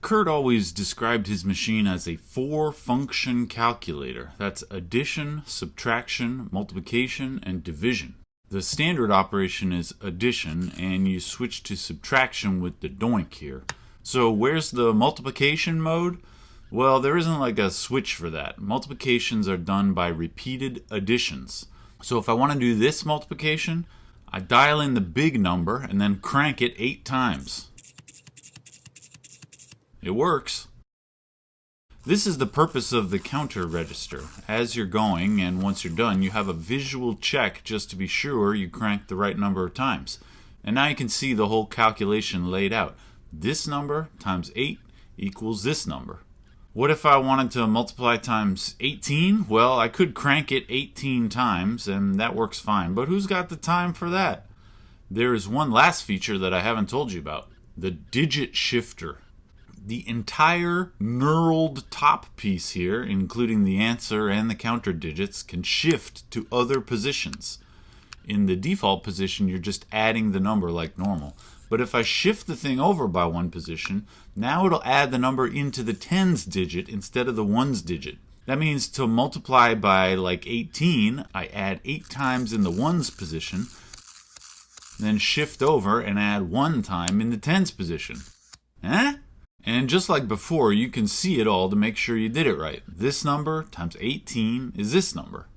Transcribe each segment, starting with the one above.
Kurt always described his machine as a 4-function calculator. That's addition, subtraction, multiplication, and division. The standard operation is addition, and you switch to subtraction with the doink here. So where's the multiplication mode? Well, there isn't like a switch for that. Multiplications are done by repeated additions. So if I want to do this multiplication, I dial in the big number and then crank it 8 times. It works. This is the purpose of the counter register. As you're going, and once you're done, you have a visual check just to be sure you cranked the right number of times. And now you can see the whole calculation laid out. This number times 8 equals this number. What if I wanted to multiply times 18? Well, I could crank it 18 times, and that works fine. But who's got the time for that? There is one last feature that I haven't told you about. The digit shifter. The entire knurled top piece here, including the answer and the counter digits, can shift to other positions. In the default position, you're just adding the number like normal. But if I shift the thing over by 1 position, now it'll add the number into the tens digit instead of the ones digit. That means to multiply by like 18, I add 8 times in the ones position, then shift over and add 1 time in the tens position. And just like before, you can see it all to make sure you did it right. This number times 18 is this number.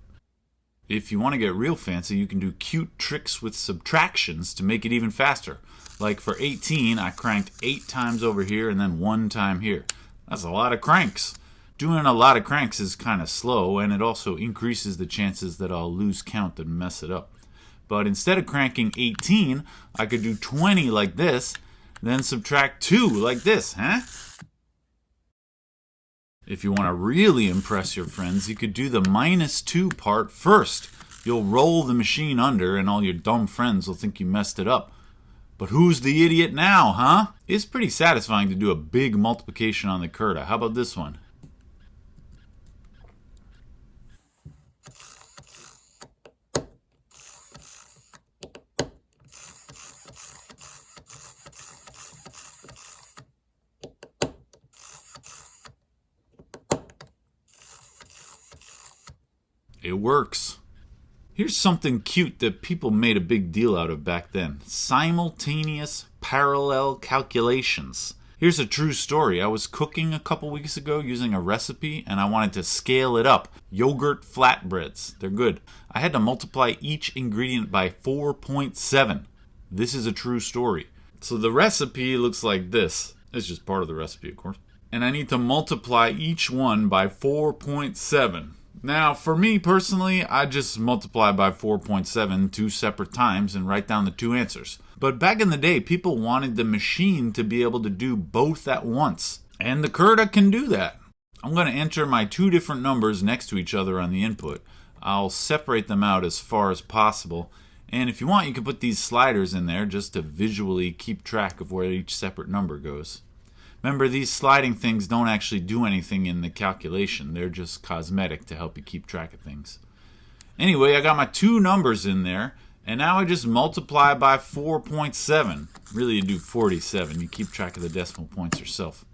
If you want to get real fancy, you can do cute tricks with subtractions to make it even faster. Like for 18, I cranked 8 times over here and then 1 time here. That's a lot of cranks. Doing a lot of cranks is kind of slow, and it also increases the chances that I'll lose count and mess it up. But instead of cranking 18, I could do 20 like this, then subtract 2 like this, If you want to really impress your friends, you could do the -2 part first. You'll roll the machine under, and all your dumb friends will think you messed it up. But who's the idiot now, huh? It's pretty satisfying to do a big multiplication on the Curta. How about this one? It works. Here's something cute that people made a big deal out of back then. Simultaneous parallel calculations. Here's a true story. I was cooking a couple weeks ago using a recipe, and I wanted to scale it up. Yogurt flatbreads. They're good. I had to multiply each ingredient by 4.7. This is a true story. So the recipe looks like this. It's just part of the recipe, of course. And I need to multiply each one by 4.7. Now, for me personally, I just multiply by 4.7 2 separate times and write down the 2 answers. But back in the day, people wanted the machine to be able to do both at once. And the Curta can do that. I'm going to enter my 2 different numbers next to each other on the input. I'll separate them out as far as possible. And if you want, you can put these sliders in there just to visually keep track of where each separate number goes. Remember, these sliding things don't actually do anything in the calculation. They're just cosmetic to help you keep track of things. Anyway, I got my 2 numbers in there, and now I just multiply by 4.7. Really, you do 47. You keep track of the decimal points yourself.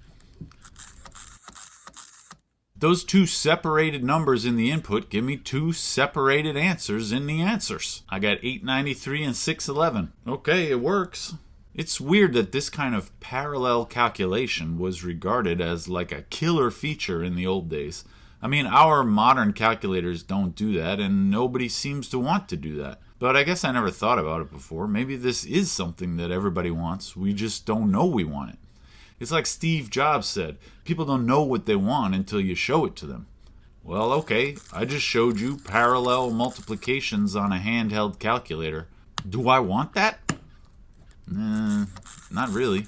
Those 2 separated numbers in the input give me 2 separated answers in the answers. I got 893 and 611. Okay, it works. It's weird that this kind of parallel calculation was regarded as like a killer feature in the old days. I mean, our modern calculators don't do that, and nobody seems to want to do that. But I guess I never thought about it before. Maybe this is something that everybody wants. We just don't know we want it. It's like Steve Jobs said, people don't know what they want until you show it to them. Well, okay, I just showed you parallel multiplications on a handheld calculator. Do I want that? Not really.